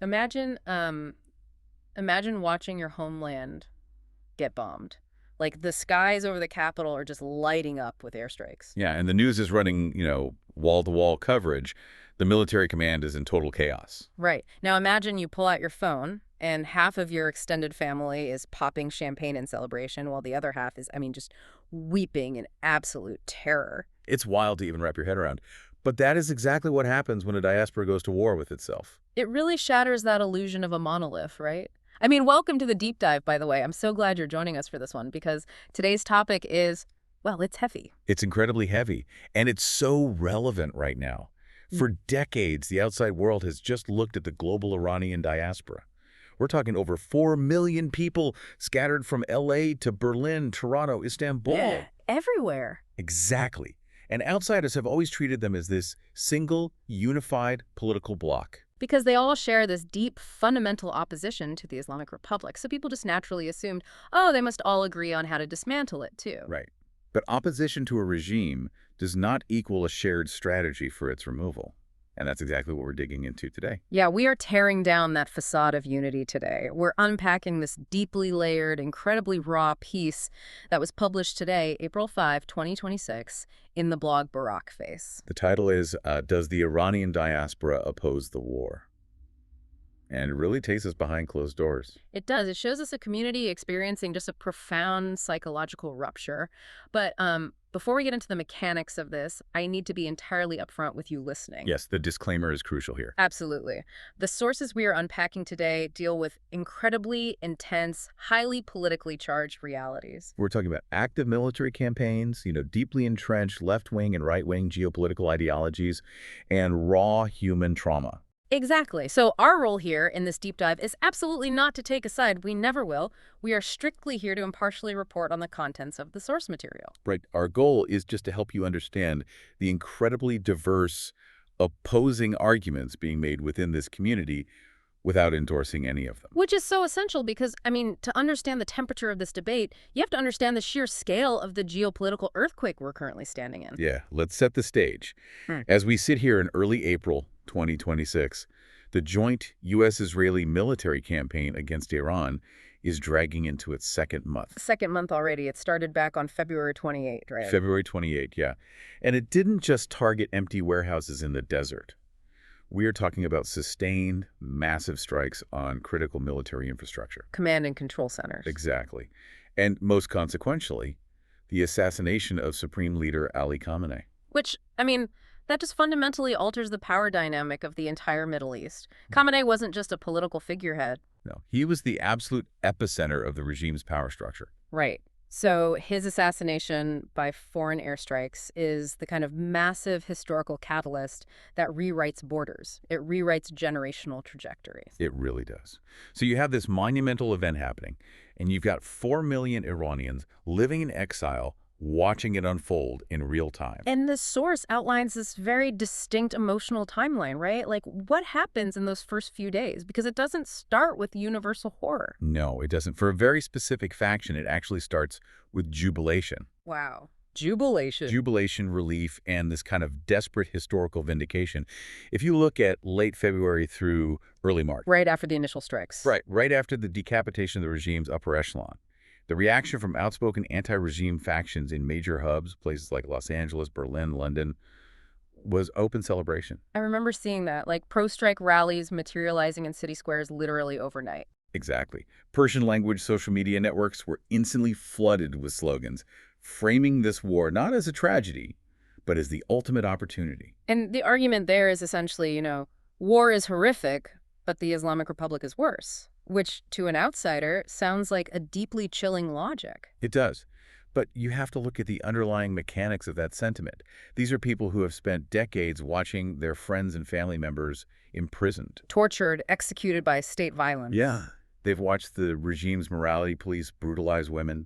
Imagine, imagine watching your homeland get bombed. Like the skies over the capital are just lighting up with airstrikes. Yeah, and the news is running, wall-to-wall coverage. The military command is in total chaos. Right. Now imagine you pull out your phone and half of your extended family is popping champagne in celebration while the other half is, just weeping in absolute terror. It's wild to even wrap your head around. But that is exactly what happens when a diaspora goes to war with itself. It really shatters that illusion of a monolith, right? Welcome to the deep dive, by the way. I'm so glad you're joining us for this one because today's topic is, well, it's heavy. It's incredibly heavy, and it's so relevant right now. For decades, the outside world has just looked at the global Iranian diaspora. We're talking over 4 million people scattered from L.A. to Berlin, Toronto, Istanbul. Yeah, everywhere. Exactly. And outsiders have always treated them as this single, unified political bloc. Because they all share this deep, fundamental opposition to the Islamic Republic. So people just naturally assumed, oh, they must all agree on how to dismantle it, too. Right. But opposition to a regime does not equal a shared strategy for its removal. And that's exactly what we're digging into today. Yeah, we are tearing down that facade of unity today. We're unpacking this deeply layered, incredibly raw piece that was published today, April 5, 2026, in the blog Barack Face. The title is, Does the Iranian Diaspora Oppose the War? And it really takes us behind closed doors. It does. It shows us a community experiencing just a profound psychological rupture. But before we get into the mechanics of this, I need to be entirely upfront with you listening. Yes, the disclaimer is crucial here. Absolutely. The sources we are unpacking today deal with incredibly intense, highly politically charged realities. We're talking about active military campaigns, deeply entrenched left-wing and right-wing geopolitical ideologies, and raw human trauma. Exactly. So our role here in this deep dive is absolutely not to take a side. We never will. We are strictly here to impartially report on the contents of the source material. Right. Our goal is just to help you understand the incredibly diverse, opposing arguments being made within this community without endorsing any of them. Which is so essential because, to understand the temperature of this debate, you have to understand the sheer scale of the geopolitical earthquake we're currently standing in. Yeah, let's set the stage. As we sit here in early April 2026, the joint U.S.-Israeli military campaign against Iran is dragging into its second month. Second month already. It started back on February 28th, right? February 28th, yeah. And it didn't just target empty warehouses in the desert. We are talking about sustained, massive strikes on critical military infrastructure. Command and control centers. Exactly. And most consequentially, the assassination of Supreme Leader Ali Khamenei. Which, that just fundamentally alters the power dynamic of the entire Middle East. Khamenei wasn't just a political figurehead. No, he was the absolute epicenter of the regime's power structure. Right. So his assassination by foreign airstrikes is the kind of massive historical catalyst that rewrites borders. It rewrites generational trajectories. It really does. So you have this monumental event happening, and you've got 4 million Iranians living in exile, watching it unfold in real time. And the source outlines this very distinct emotional timeline, right? Like, what happens in those first few days? Because it doesn't start with universal horror. No, it doesn't. For a very specific faction, it actually starts with jubilation. Wow. Jubilation. Jubilation, relief, and this kind of desperate historical vindication. If you look at late February through early March. Right after the initial strikes. Right after the decapitation of the regime's upper echelon. The reaction from outspoken anti-regime factions in major hubs, places like Los Angeles, Berlin, London, was open celebration. I remember seeing that, like pro-strike rallies materializing in city squares literally overnight. Exactly. Persian language social media networks were instantly flooded with slogans, framing this war not as a tragedy, but as the ultimate opportunity. And the argument there is essentially, war is horrific, but the Islamic Republic is worse. Which, to an outsider, sounds like a deeply chilling logic. It does. But you have to look at the underlying mechanics of that sentiment. These are people who have spent decades watching their friends and family members imprisoned. Tortured, executed by state violence. Yeah. They've watched the regime's morality police brutalize women.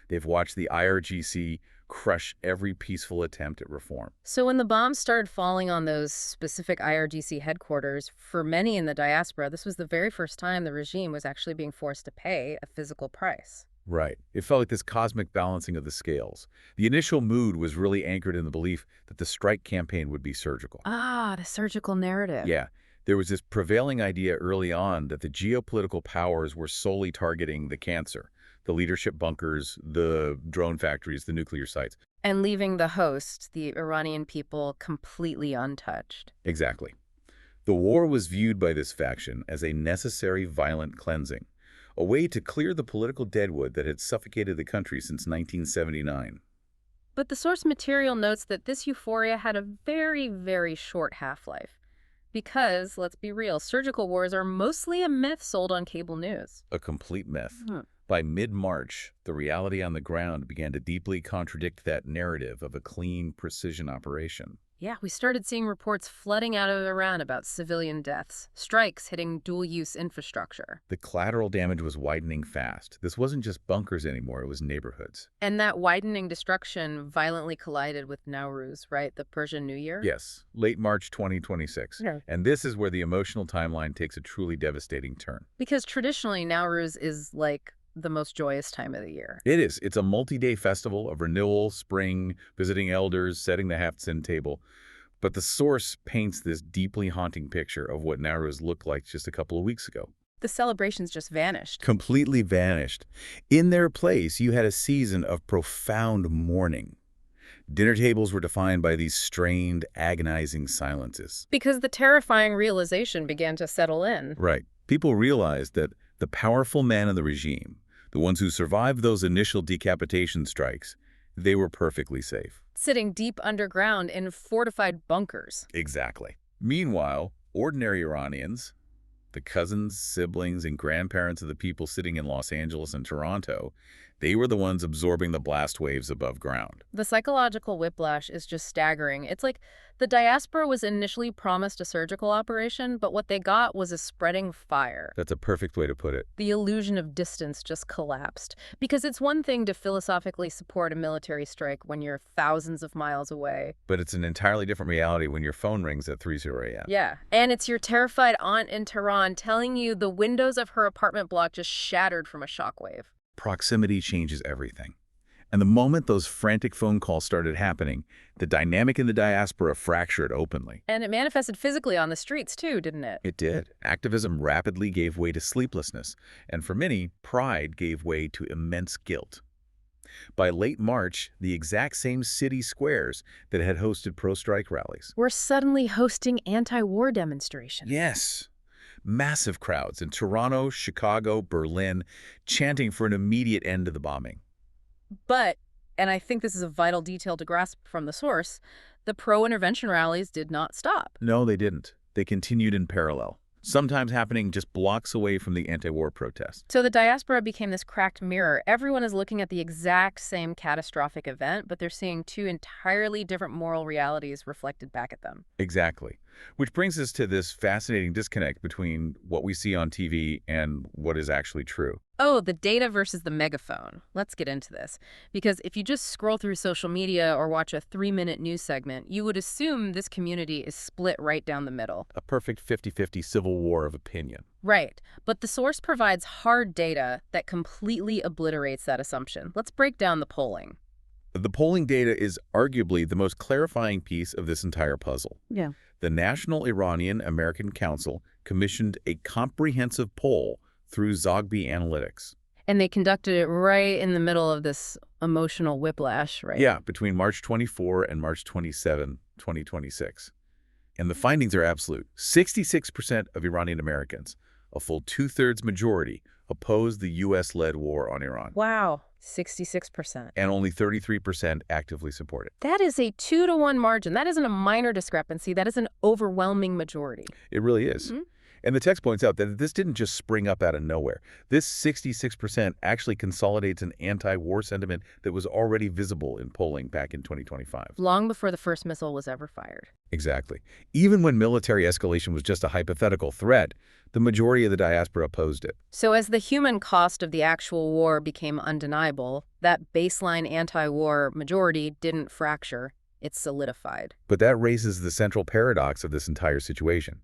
They've watched the IRGC crush every peaceful attempt at reform. So when the bombs started falling on those specific IRGC headquarters, for many in the diaspora, this was the very first time the regime was actually being forced to pay a physical price. Right. It felt like this cosmic balancing of the scales. The initial mood was really anchored in the belief that the strike campaign would be surgical. Ah, the surgical narrative. Yeah. There was this prevailing idea early on that the geopolitical powers were solely targeting the cancer, the leadership bunkers, the drone factories, the nuclear sites. And leaving the host, the Iranian people, completely untouched. Exactly. The war was viewed by this faction as a necessary violent cleansing, a way to clear the political deadwood that had suffocated the country since 1979. But the source material notes that this euphoria had a very, very short half-life. Because, let's be real, surgical wars are mostly a myth sold on cable news. A complete myth. By mid-March, the reality on the ground began to deeply contradict that narrative of a clean, precision operation. Yeah, we started seeing reports flooding out of Iran about civilian deaths, strikes hitting dual-use infrastructure. The collateral damage was widening fast. This wasn't just bunkers anymore, it was neighborhoods. And that widening destruction violently collided with Nowruz, right? The Persian New Year? Yes, late March 2026. Yeah. And this is where the emotional timeline takes a truly devastating turn. Because traditionally, Nowruz is like the most joyous time of the year. It is. It's a multi-day festival of renewal, spring, visiting elders, setting the Haftzin table. But the source paints this deeply haunting picture of what Nowruz looked like just a couple of weeks ago. The celebrations just vanished. Completely vanished. In their place, you had a season of profound mourning. Dinner tables were defined by these strained, agonizing silences. Because the terrifying realization began to settle in. Right. People realized that the powerful men in the regime, the ones who survived those initial decapitation strikes, they were perfectly safe. Sitting deep underground in fortified bunkers. Exactly. Meanwhile, ordinary Iranians, the cousins, siblings, and grandparents of the people sitting in Los Angeles and Toronto, they were the ones absorbing the blast waves above ground. The psychological whiplash is just staggering. It's like the diaspora was initially promised a surgical operation, but what they got was a spreading fire. That's a perfect way to put it. The illusion of distance just collapsed. Because it's one thing to philosophically support a military strike when you're thousands of miles away. But it's an entirely different reality when your phone rings at 3:00 a.m. Yeah, and it's your terrified aunt in Tehran telling you the windows of her apartment block just shattered from a shockwave. Proximity changes everything. And the moment those frantic phone calls started happening, the dynamic in the diaspora fractured openly. And it manifested physically on the streets too, didn't it? It did. Activism rapidly gave way to sleeplessness, and for many, pride gave way to immense guilt. By late March, the exact same city squares that had hosted pro-strike rallies were suddenly hosting anti-war demonstrations. Yes. Massive crowds in Toronto, Chicago, Berlin, chanting for an immediate end to the bombing. But, and I think this is a vital detail to grasp from the source, the pro-intervention rallies did not stop. No, they didn't. They continued in parallel, sometimes happening just blocks away from the anti-war protests. So the diaspora became this cracked mirror. Everyone is looking at the exact same catastrophic event, but they're seeing two entirely different moral realities reflected back at them. Exactly. Which brings us to this fascinating disconnect between what we see on TV and what is actually true. Oh, the data versus the megaphone. Let's get into this. Because if you just scroll through social media or watch a 3-minute news segment, you would assume this community is split right down the middle. A perfect 50-50 civil war of opinion. Right. But the source provides hard data that completely obliterates that assumption. Let's break down the polling. The polling data is arguably the most clarifying piece of this entire puzzle. Yeah. The National Iranian American Council commissioned a comprehensive poll through Zogby Analytics. And they conducted it right in the middle of this emotional whiplash, right? Yeah, between March 24 and March 27, 2026. And the findings are absolute. 66% of Iranian Americans, a full 2/3 majority, oppose the U.S.-led war on Iran. Wow, 66%. And only 33% actively support it. That is a 2-to-1 margin. That isn't a minor discrepancy. That is an overwhelming majority. It really is. Mm-hmm. And the text points out that this didn't just spring up out of nowhere. This 66% actually consolidates an anti-war sentiment that was already visible in polling back in 2025. Long before the first missile was ever fired. Exactly. Even when military escalation was just a hypothetical threat, the majority of the diaspora opposed it. So as the human cost of the actual war became undeniable, that baseline anti-war majority didn't fracture, it solidified. But that raises the central paradox of this entire situation.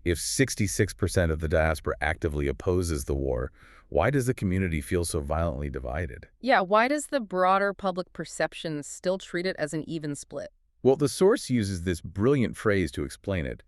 If 66% of the diaspora actively opposes the war, why does the community feel so violently divided? Yeah, why does the broader public perception still treat it as an even split? Well, the source uses this brilliant phrase to explain it.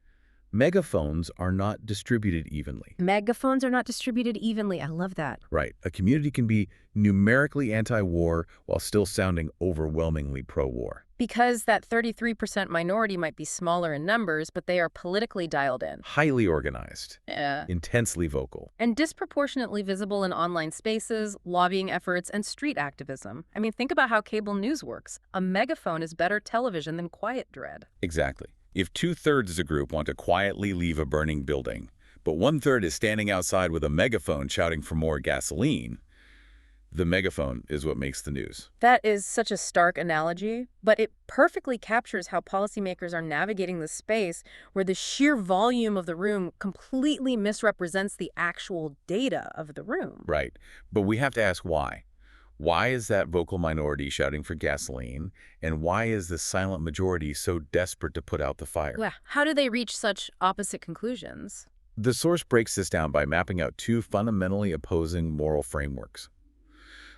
Megaphones are not distributed evenly. Megaphones are not distributed evenly. I love that. Right. A community can be numerically anti-war while still sounding overwhelmingly pro-war. Because that 33% minority might be smaller in numbers, but they are politically dialed in. Highly organized, Yeah. intensely vocal. And disproportionately visible in online spaces, lobbying efforts, and street activism. I mean, think about how cable news works. A megaphone is better television than quiet dread. Exactly. If 2/3 of a group want to quietly leave a burning building, but 1/3 is standing outside with a megaphone shouting for more gasoline, the megaphone is what makes the news. That is such a stark analogy, but it perfectly captures how policymakers are navigating the space where the sheer volume of the room completely misrepresents the actual data of the room. Right. But we have to ask why. Why is that vocal minority shouting for gasoline, and why is the silent majority so desperate to put out the fire? Well, how do they reach such opposite conclusions? The source breaks this down by mapping out two fundamentally opposing moral frameworks.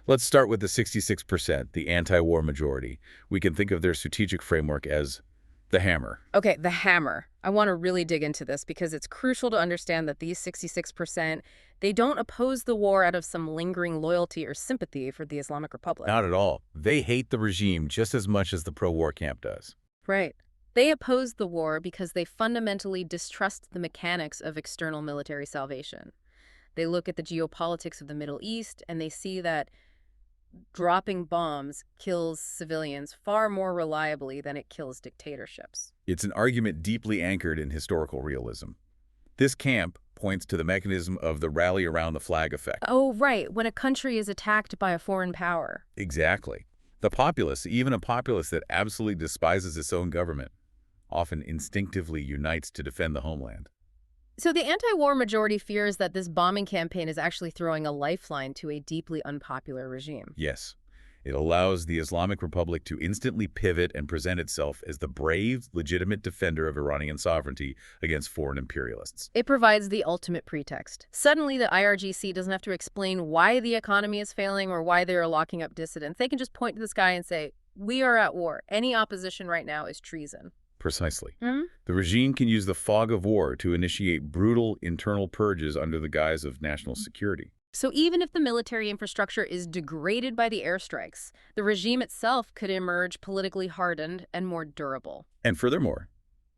Let's start with the 66%, the anti-war majority. We can think of their strategic framework as the hammer. Okay, the hammer. I want to really dig into this because it's crucial to understand that these 66%, they don't oppose the war out of some lingering loyalty or sympathy for the Islamic Republic. Not at all. They hate the regime just as much as the pro-war camp does. Right. They oppose the war because they fundamentally distrust the mechanics of external military salvation. They look at the geopolitics of the Middle East and they see that dropping bombs kills civilians far more reliably than it kills dictatorships. It's an argument deeply anchored in historical realism. This camp points to the mechanism of the rally around the flag effect. Oh, right, when a country is attacked by a foreign power. Exactly. The populace, even a populace that absolutely despises its own government, often instinctively unites to defend the homeland. So the anti-war majority fears that this bombing campaign is actually throwing a lifeline to a deeply unpopular regime. Yes. It allows the Islamic Republic to instantly pivot and present itself as the brave, legitimate defender of Iranian sovereignty against foreign imperialists. It provides the ultimate pretext. Suddenly, the IRGC doesn't have to explain why the economy is failing or why they are locking up dissidents. They can just point to the sky and say, we are at war. Any opposition right now is treason. Precisely. Hmm? The regime can use the fog of war to initiate brutal internal purges under the guise of national security. So even if the military infrastructure is degraded by the airstrikes, the regime itself could emerge politically hardened and more durable. And furthermore,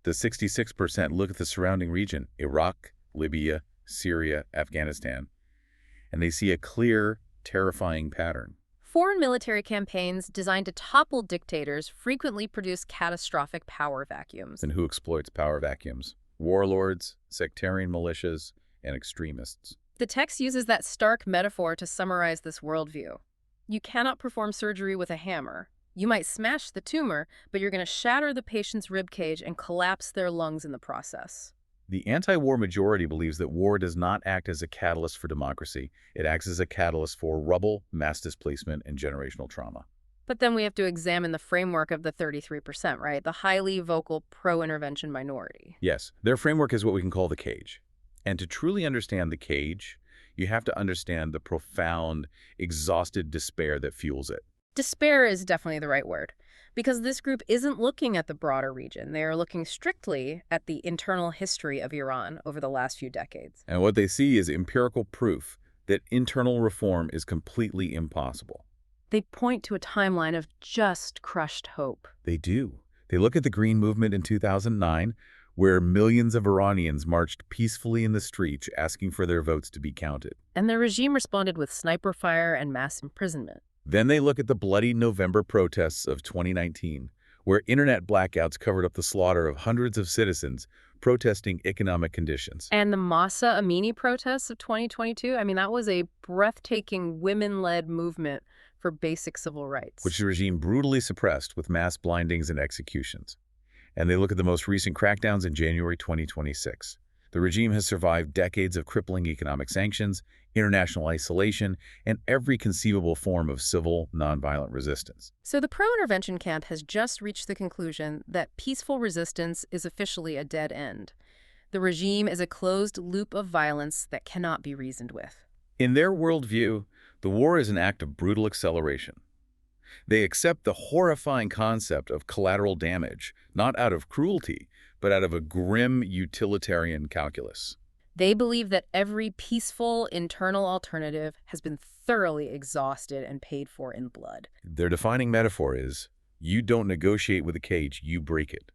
the 66% look at the surrounding region, Iraq, Libya, Syria, Afghanistan, and they see a clear, terrifying pattern. Foreign military campaigns designed to topple dictators frequently produce catastrophic power vacuums. And who exploits power vacuums? Warlords, sectarian militias, and extremists. The text uses that stark metaphor to summarize this worldview. You cannot perform surgery with a hammer. You might smash the tumor, but you're going to shatter the patient's ribcage and collapse their lungs in the process. The anti-war majority believes that war does not act as a catalyst for democracy. It acts as a catalyst for rubble, mass displacement, and generational trauma. But then we have to examine the framework of the 33%, right? The highly vocal pro-intervention minority. Yes, their framework is what we can call the cage. And to truly understand the cage, you have to understand the profound, exhausted despair that fuels it. Despair is definitely the right word, because this group isn't looking at the broader region. They are looking strictly at the internal history of Iran over the last few decades. And what they see is empirical proof that internal reform is completely impossible. They point to a timeline of just crushed hope. They do. They look at the Green Movement in 2009, where millions of Iranians marched peacefully in the streets asking for their votes to be counted. And the regime responded with sniper fire and mass imprisonment. Then they look at the bloody November protests of 2019, where internet blackouts covered up the slaughter of hundreds of citizens protesting economic conditions. And the Masa Amini protests of 2022, I mean, that was a breathtaking women-led movement for basic civil rights. Which the regime brutally suppressed with mass blindings and executions. And they look at the most recent crackdowns in January 2026. The regime has survived decades of crippling economic sanctions, international isolation, and every conceivable form of civil, nonviolent resistance. So the pro-intervention camp has just reached the conclusion that peaceful resistance is officially a dead end. The regime is a closed loop of violence that cannot be reasoned with. In their worldview, the war is an act of brutal acceleration. They accept the horrifying concept of collateral damage, not out of cruelty, but out of a grim utilitarian calculus. They believe that every peaceful internal alternative has been thoroughly exhausted and paid for in blood. Their defining metaphor is, you don't negotiate with a cage, you break it.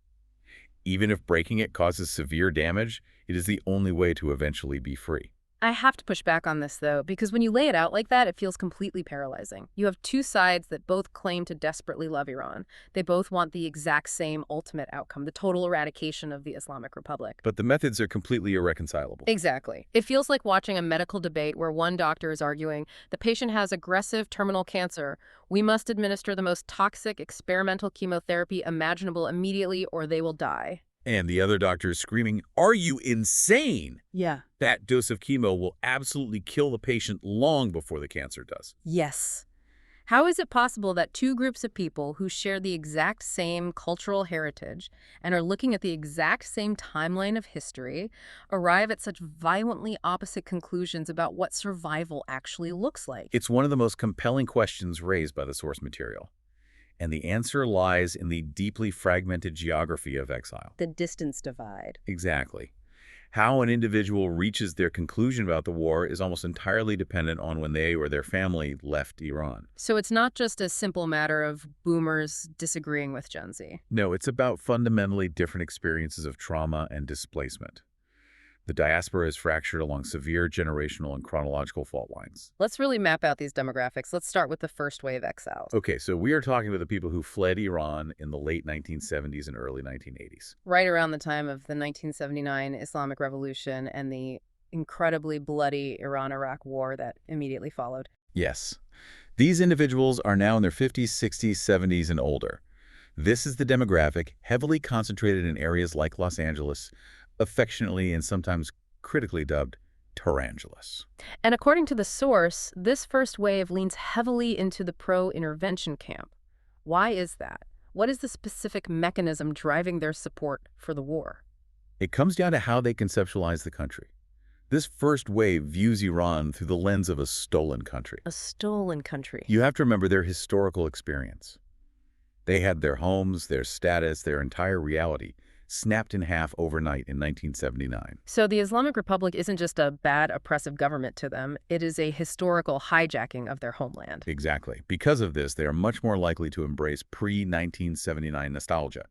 Even if breaking it causes severe damage, it is the only way to eventually be free. I have to push back on this, though, because when you lay it out like that, it feels completely paralyzing. You have two sides that both claim to desperately love Iran. They both want the exact same ultimate outcome, the total eradication of the Islamic Republic. But the methods are completely irreconcilable. Exactly. It feels like watching a medical debate where one doctor is arguing, the patient has aggressive terminal cancer. We must administer the most toxic experimental chemotherapy imaginable immediately or they will die. And the other doctor is screaming, are you insane? Yeah. That dose of chemo will absolutely kill the patient long before the cancer does. Yes. How is it possible that two groups of people who share the exact same cultural heritage and are looking at the exact same timeline of history arrive at such violently opposite conclusions about what survival actually looks like? It's one of the most compelling questions raised by the source material. And the answer lies in the deeply fragmented geography of exile. The distance divide. Exactly. How an individual reaches their conclusion about the war is almost entirely dependent on when they or their family left Iran. So it's not just a simple matter of boomers disagreeing with Gen Z. No, it's about fundamentally different experiences of trauma and displacement. The diaspora is fractured along severe generational and chronological fault lines. Let's really map out these demographics. Let's start with the first wave exiles. Okay, so we are talking about the people who fled Iran in the late 1970s and early 1980s. Right around the time of the 1979 Islamic Revolution and the incredibly bloody Iran-Iraq war that immediately followed. Yes. These individuals are now in their 50s, 60s, 70s, and older. This is the demographic heavily concentrated in areas like Los Angeles, affectionately and sometimes critically dubbed Tarangelis. And according to the source, this first wave leans heavily into the pro-intervention camp. Why is that? What is the specific mechanism driving their support for the war? It comes down to how they conceptualize the country. This first wave views Iran through the lens of a stolen country. A stolen country. You have to remember their historical experience. They had their homes, their status, their entire reality snapped in half overnight in 1979. So the Islamic Republic isn't just a bad, oppressive government to them. It is a historical hijacking of their homeland. Exactly. Because of this, they are much more likely to embrace pre-1979 nostalgia.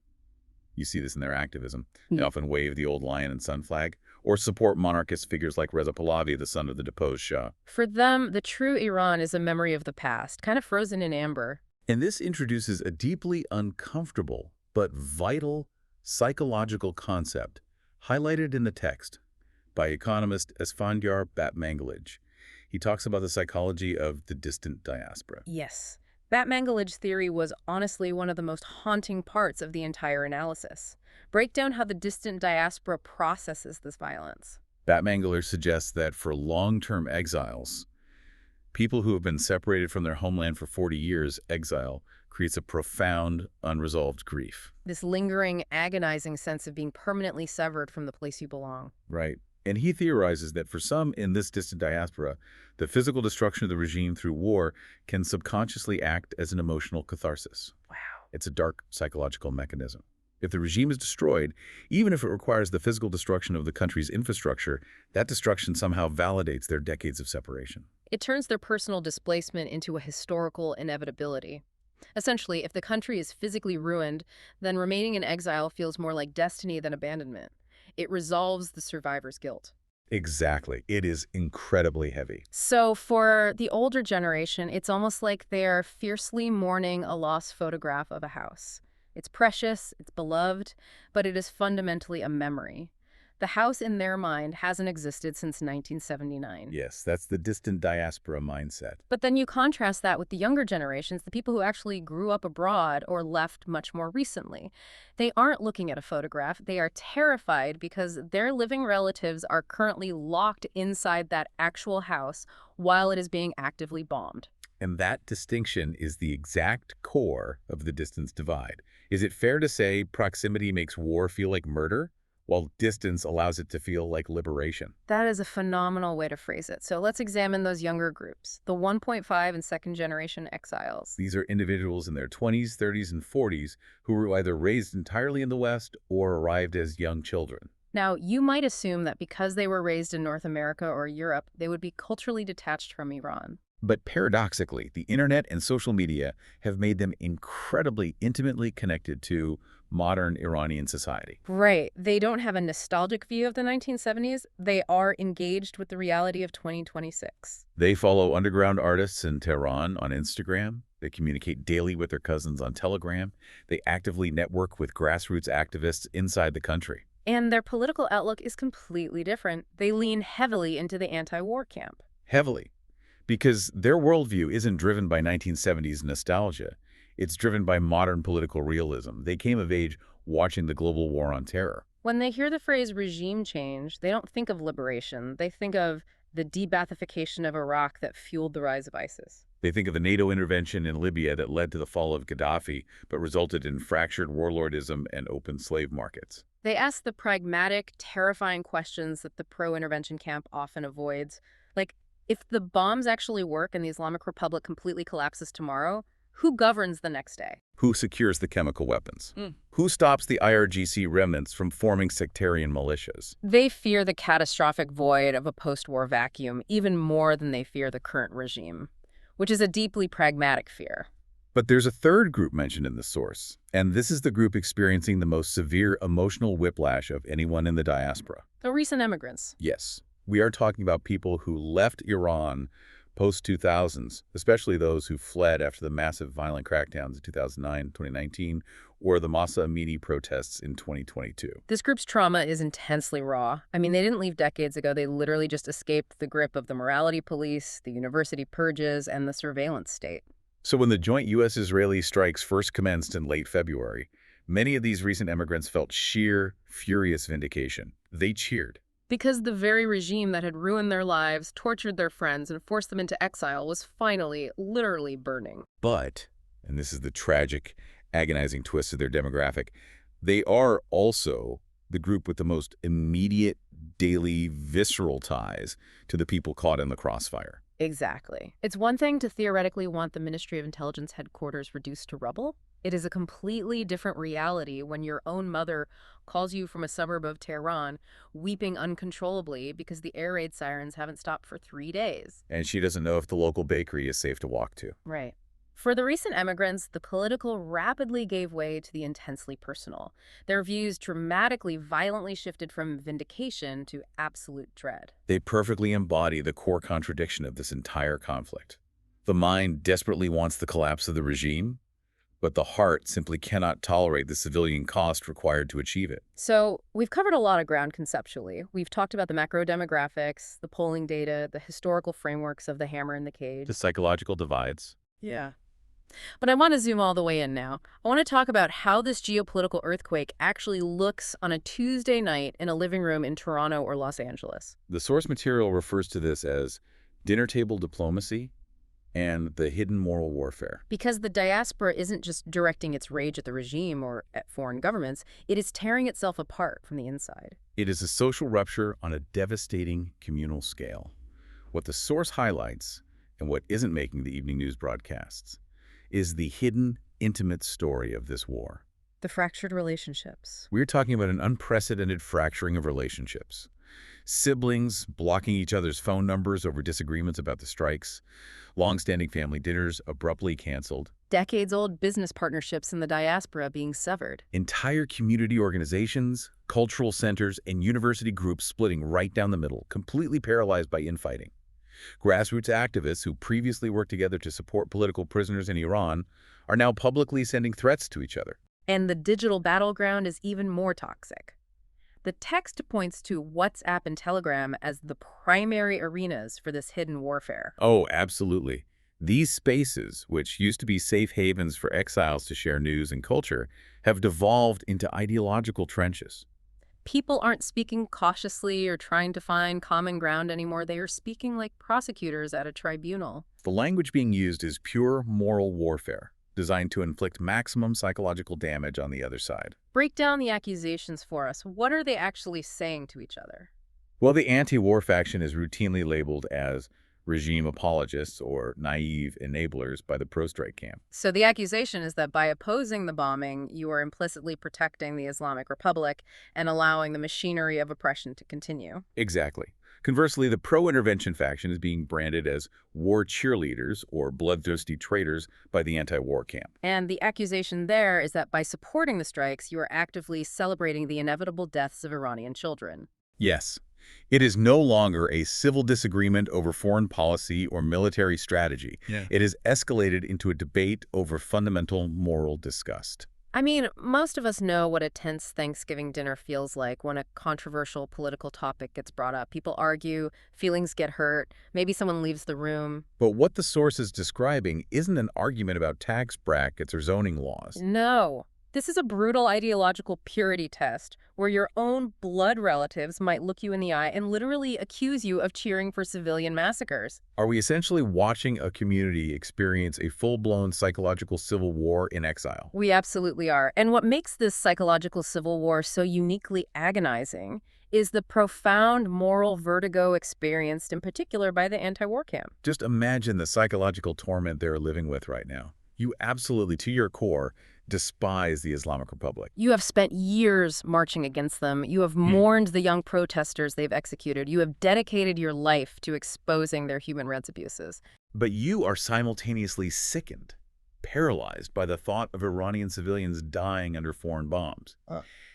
You see this in their activism. They often wave the old lion and sun flag, or support monarchist figures like Reza Pahlavi, the son of the deposed Shah. For them, the true Iran is a memory of the past, kind of frozen in amber. And this introduces a deeply uncomfortable but vital psychological concept highlighted in the text by economist Esfandyar Batmanglij. He talks about the psychology of the distant diaspora. Yes. Batmanglij theory was honestly one of the most haunting parts of the entire analysis. Break down how the distant diaspora processes this violence. Batmanglij suggests that for long-term exiles, people who have been separated from their homeland for 40 years, exile creates a profound, unresolved grief. This lingering, agonizing sense of being permanently severed from the place you belong. Right. And he theorizes that for some in this distant diaspora, the physical destruction of the regime through war can subconsciously act as an emotional catharsis. Wow. It's a dark psychological mechanism. If the regime is destroyed, even if it requires the physical destruction of the country's infrastructure, that destruction somehow validates their decades of separation. It turns their personal displacement into a historical inevitability. Essentially, if the country is physically ruined, then remaining in exile feels more like destiny than abandonment. It resolves the survivor's guilt. Exactly. It is incredibly heavy. So for the older generation, it's almost like they're fiercely mourning a lost photograph of a house. It's precious, it's beloved, but it is fundamentally a memory. The house in their mind hasn't existed since 1979. Yes, that's the distant diaspora mindset. But then you contrast that with the younger generations, the people who actually grew up abroad or left much more recently. They aren't looking at a photograph. They are terrified because their living relatives are currently locked inside that actual house while it is being actively bombed. And that distinction is the exact core of the distance divide. Is it fair to say proximity makes war feel like murder? while distance allows it to feel like liberation. That is a phenomenal way to phrase it. So let's examine those younger groups, the 1.5 and second generation exiles. These are individuals in their 20s, 30s, and 40s who were either raised entirely in the West or arrived as young children. Now, you might assume that because they were raised in North America or Europe, they would be culturally detached from Iran. But paradoxically, the internet and social media have made them incredibly intimately connected to modern Iranian society. Right. They don't have a nostalgic view of the 1970s. They are engaged with the reality of 2026. They follow underground artists in Tehran on Instagram. They communicate daily with their cousins on Telegram. They actively network with grassroots activists inside the country. And their political outlook is completely different. They lean heavily into the anti-war camp. Heavily. Because their worldview isn't driven by 1970s nostalgia. It's driven by modern political realism. They came of age watching the global war on terror. When they hear the phrase regime change, they don't think of liberation. They think of the de-Baathification of Iraq that fueled the rise of ISIS. They think of the NATO intervention in Libya that led to the fall of Gaddafi, but resulted in fractured warlordism and open slave markets. They ask the pragmatic, terrifying questions that the pro-intervention camp often avoids. Like, if the bombs actually work and the Islamic Republic completely collapses tomorrow, who governs the next day? Who secures the chemical weapons? Who stops the IRGC remnants from forming sectarian militias? They fear the catastrophic void of a post-war vacuum even more than they fear the current regime, which is a deeply pragmatic fear. But there's a third group mentioned in the source, and this is the group experiencing the most severe emotional whiplash of anyone in the diaspora. The recent immigrants. Yes, we are talking about people who left Iran post-2000s, especially those who fled after the massive violent crackdowns in 2009, 2019, or the Masa Amini protests in 2022. This group's trauma is intensely raw. I mean, they didn't leave decades ago. They literally just escaped the grip of the morality police, the university purges, and the surveillance state. So when the joint U.S.-Israeli strikes first commenced in late February, many of these recent immigrants felt sheer, furious vindication. They cheered. Because the very regime that had ruined their lives, tortured their friends, and forced them into exile was finally, literally burning. But, and this is the tragic, agonizing twist of their demographic, they are also the group with the most immediate, daily, visceral ties to the people caught in the crossfire. Exactly. It's one thing to theoretically want the Ministry of Intelligence headquarters reduced to rubble. It is a completely different reality when your own mother calls you from a suburb of Tehran, weeping uncontrollably because the air raid sirens haven't stopped for 3 days. And she doesn't know if the local bakery is safe to walk to. Right. For the recent emigrants, the political rapidly gave way to the intensely personal. Their views dramatically, violently shifted from vindication to absolute dread. They perfectly embody the core contradiction of this entire conflict. The mind desperately wants the collapse of the regime, but the heart simply cannot tolerate the civilian cost required to achieve it. So we've covered a lot of ground conceptually. We've talked about the macro demographics, the polling data, the historical frameworks of the hammer and the cage. The psychological divides. Yeah. But I want to zoom all the way in now. I want to talk about how this geopolitical earthquake actually looks on a Tuesday night in a living room in Toronto or Los Angeles. The source material refers to this as dinner table diplomacy and the hidden moral warfare. Because the diaspora isn't just directing its rage at the regime or at foreign governments, it is tearing itself apart from the inside. It is a social rupture on a devastating communal scale. What the source highlights, and what isn't making the evening news broadcasts, is the hidden, intimate story of this war. The fractured relationships. We're talking about an unprecedented fracturing of relationships. Siblings blocking each other's phone numbers over disagreements about the strikes, long-standing family dinners abruptly canceled, Decades-old business partnerships in the diaspora being severed. entire community organizations, cultural centers, and university groups splitting right down the middle, completely paralyzed by infighting. Grassroots activists who previously worked together to support political prisoners in Iran are now publicly sending threats to each other. And the digital battleground is even more toxic. The text points to WhatsApp and Telegram as the primary arenas for this hidden warfare. Oh, absolutely. These spaces, which used to be safe havens for exiles to share news and culture, have devolved into ideological trenches. People aren't speaking cautiously or trying to find common ground anymore. They are speaking like prosecutors at a tribunal. The language being used is pure moral warfare. designed to inflict maximum psychological damage on the other side. Break down the accusations for us. What are they actually saying to each other? Well, the anti-war faction is routinely labeled as regime apologists or naive enablers by the pro-strike camp. So the accusation is that by opposing the bombing, you are implicitly protecting the Islamic Republic and allowing the machinery of oppression to continue. Exactly. Conversely, the pro-intervention faction is being branded as war cheerleaders or bloodthirsty traitors by the anti-war camp. And the accusation there is that by supporting the strikes, you are actively celebrating the inevitable deaths of Iranian children. Yes. It is no longer a civil disagreement over foreign policy or military strategy. Yeah. It has escalated into a debate over fundamental moral disgust. I mean, most of us know what a tense Thanksgiving dinner feels like when a controversial political topic gets brought up. People argue, feelings get hurt, maybe someone leaves the room. But what the source is describing isn't an argument about tax brackets or zoning laws. No. This is a brutal ideological purity test where your own blood relatives might look you in the eye and literally accuse you of cheering for civilian massacres. Are we essentially watching a community experience a full-blown psychological civil war in exile? We absolutely are. And what makes this psychological civil war so uniquely agonizing is the profound moral vertigo experienced in particular by the anti-war camp. Just imagine the psychological torment they're living with right now. You absolutely, to your core, despise the Islamic Republic. You have spent years marching against them. You have mourned the young protesters they've executed. You have dedicated your life to exposing their human rights abuses. But you are simultaneously sickened, paralyzed by the thought of Iranian civilians dying under foreign bombs.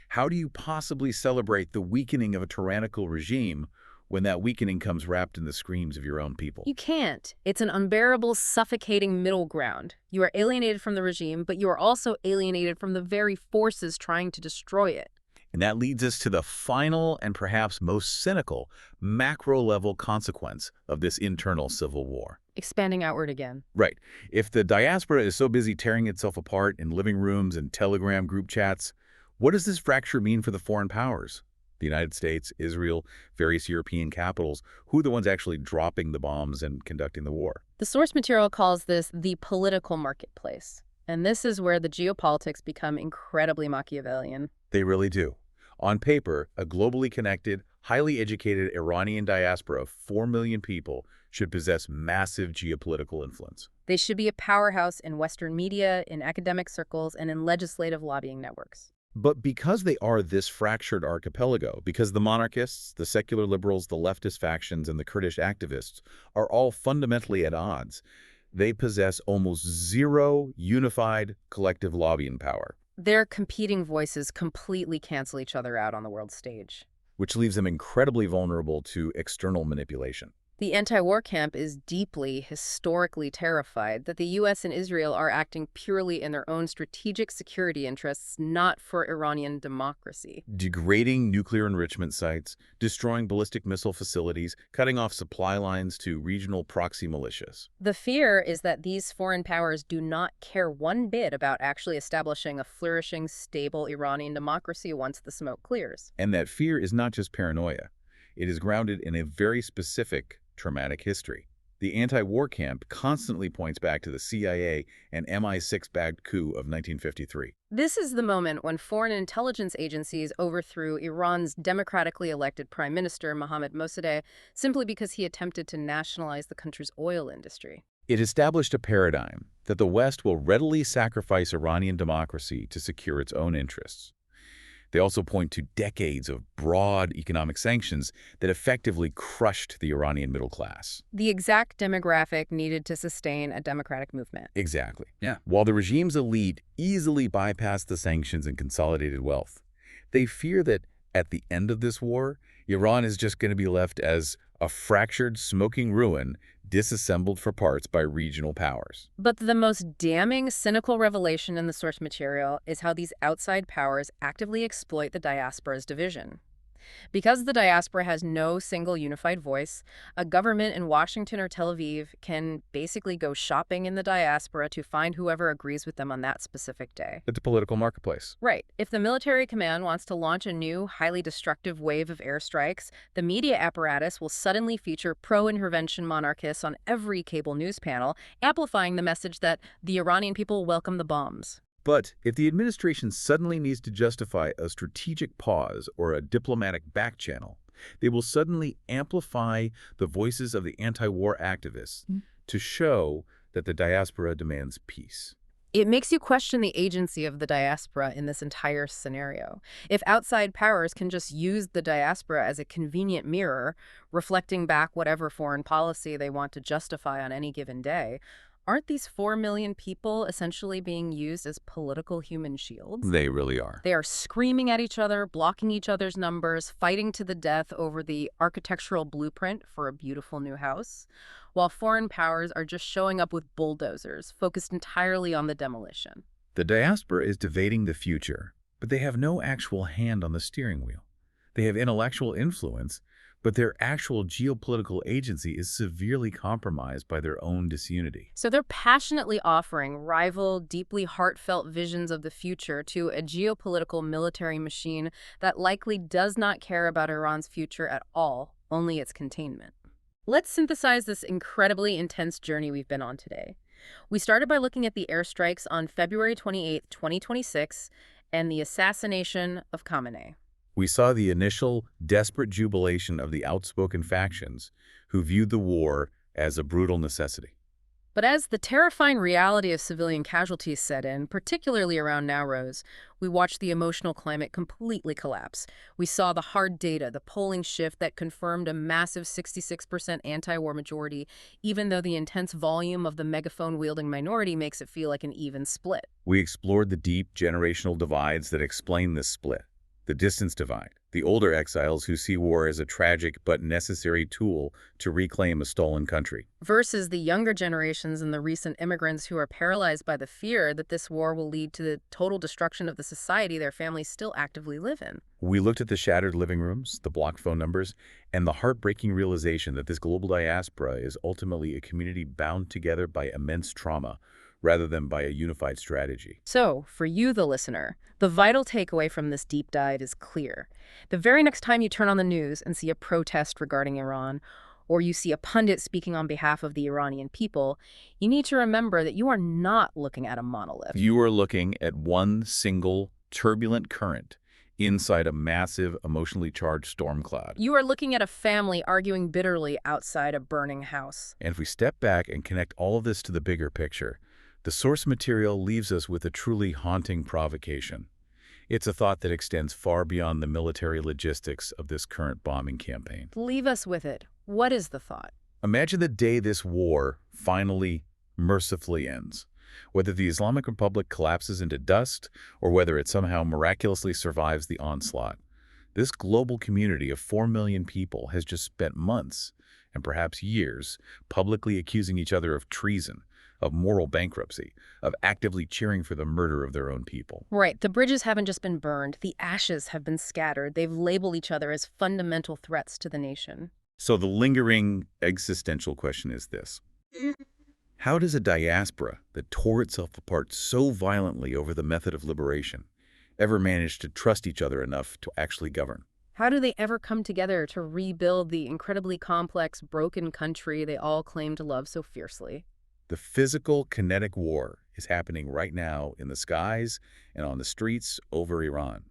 How do you possibly celebrate the weakening of a tyrannical regime when that weakening comes wrapped in the screams of your own people? You can't. It's an unbearable, suffocating middle ground. You are alienated from the regime, but you are also alienated from the very forces trying to destroy it. And that leads us to the final and perhaps most cynical macro-level consequence of this internal civil war. Expanding outward again. Right. If the diaspora is so busy tearing itself apart in living rooms and Telegram group chats, what does this fracture mean for the foreign powers? The United States, Israel, various European capitals, who are the ones actually dropping the bombs and conducting the war? The source material calls this the political marketplace. And this is where the geopolitics become incredibly Machiavellian. They really do. On paper, a globally connected, highly educated Iranian diaspora of 4 million people should possess massive geopolitical influence. They should be a powerhouse in Western media, in academic circles, and in legislative lobbying networks. But because they are this fractured archipelago, because the monarchists, the secular liberals, the leftist factions, and the Kurdish activists are all fundamentally at odds, they possess almost zero unified collective lobbying power. Their competing voices completely cancel each other out on the world stage. Which leaves them incredibly vulnerable to external manipulation. The anti-war camp is deeply, historically terrified that the U.S. and Israel are acting purely in their own strategic security interests, not for Iranian democracy. Degrading nuclear enrichment sites, destroying ballistic missile facilities, cutting off supply lines to regional proxy militias. The fear is that these foreign powers do not care one bit about actually establishing a flourishing, stable Iranian democracy once the smoke clears. And that fear is not just paranoia. It is grounded in a very specific traumatic history. The anti-war camp constantly points back to the CIA and MI6-backed coup of 1953. This is the moment when foreign intelligence agencies overthrew Iran's democratically elected prime minister, Mohammad Mossadegh, simply because he attempted to nationalize the country's oil industry. It established a paradigm that the West will readily sacrifice Iranian democracy to secure its own interests. They also point to decades of broad economic sanctions that effectively crushed the Iranian middle class. The exact demographic needed to sustain a democratic movement. Exactly. Yeah. While the regime's elite easily bypassed the sanctions and consolidated wealth, they fear that at the end of this war, Iran is just going to be left as a fractured, smoking ruin disassembled for parts by regional powers. But the most damning, cynical revelation in the source material is how these outside powers actively exploit the diaspora's division. Because the diaspora has no single unified voice, a government in Washington or Tel Aviv can basically go shopping in the diaspora to find whoever agrees with them on that specific day. It's a political marketplace. Right. If the military command wants to launch a new, highly destructive wave of airstrikes, the media apparatus will suddenly feature pro-intervention monarchists on every cable news panel, amplifying the message that the Iranian people welcome the bombs. But if the administration suddenly needs to justify a strategic pause or a diplomatic back channel, they will suddenly amplify the voices of the anti-war activists to show that the diaspora demands peace. It makes you question the agency of the diaspora in this entire scenario. If outside powers can just use the diaspora as a convenient mirror, reflecting back whatever foreign policy they want to justify on any given day, aren't these 4 million people essentially being used as political human shields? They really are. They are screaming at each other, blocking each other's numbers, fighting to the death over the architectural blueprint for a beautiful new house, while foreign powers are just showing up with bulldozers, focused entirely on the demolition. The diaspora is debating the future, but they have no actual hand on the steering wheel. They have intellectual influence, but their actual geopolitical agency is severely compromised by their own disunity. So they're passionately offering rival, deeply heartfelt visions of the future to a geopolitical military machine that likely does not care about Iran's future at all, only its containment. Let's synthesize this incredibly intense journey we've been on today. We started by looking at the airstrikes on February 28, 2026, and the assassination of Khamenei. We saw the initial, desperate jubilation of the outspoken factions who viewed the war as a brutal necessity. But as the terrifying reality of civilian casualties set in, particularly around Nowruz, we watched the emotional climate completely collapse. We saw the hard data, the polling shift that confirmed a massive 66% anti-war majority, even though the intense volume of the megaphone-wielding minority makes it feel like an even split. We explored the deep generational divides that explain this split. The distance divide, the older exiles who see war as a tragic but necessary tool to reclaim a stolen country. Versus the younger generations and the recent immigrants who are paralyzed by the fear that this war will lead to the total destruction of the society their families still actively live in. We looked at the shattered living rooms, the blocked phone numbers, and the heartbreaking realization that this global diaspora is ultimately a community bound together by immense trauma, rather than by a unified strategy. So, for you, the listener, the vital takeaway from this deep dive is clear. The very next time you turn on the news and see a protest regarding Iran, or you see a pundit speaking on behalf of the Iranian people, you need to remember that you are not looking at a monolith. You are looking at one single turbulent current inside a massive, emotionally charged storm cloud. You are looking at a family arguing bitterly outside a burning house. And if we step back and connect all of this to the bigger picture, the source material leaves us with a truly haunting provocation. It's a thought that extends far beyond the military logistics of this current bombing campaign. Leave us with it. What is the thought? Imagine the day this war finally, mercifully ends. Whether the Islamic Republic collapses into dust or whether it somehow miraculously survives the onslaught. This global community of 4 million people has just spent months, and perhaps years, publicly accusing each other of treason, of moral bankruptcy, of actively cheering for the murder of their own people. Right. The bridges haven't just been burned. The ashes have been scattered. They've labeled each other as fundamental threats to the nation. So the lingering existential question is this. How does a diaspora that tore itself apart so violently over the method of liberation ever manage to trust each other enough to actually govern? How do they ever come together to rebuild the incredibly complex, broken country they all claim to love so fiercely? The physical, kinetic war is happening right now in the skies and on the streets over Iran.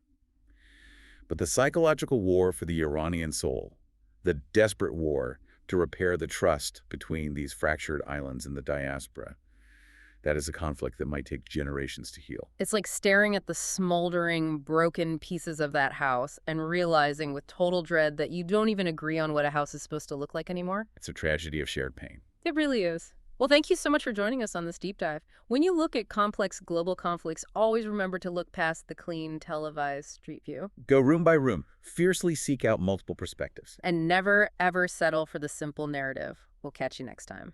But the psychological war for the Iranian soul, the desperate war to repair the trust between these fractured islands in the diaspora, that is a conflict that might take generations to heal. It's like staring at the smoldering, broken pieces of that house and realizing with total dread that you don't even agree on what a house is supposed to look like anymore. It's a tragedy of shared pain. It really is. Well, thank you so much for joining us on this deep dive. When you look at complex global conflicts, always remember to look past the clean, televised street view. Go room by room, fiercely seek out multiple perspectives. And never, ever settle for the simple narrative. We'll catch you next time.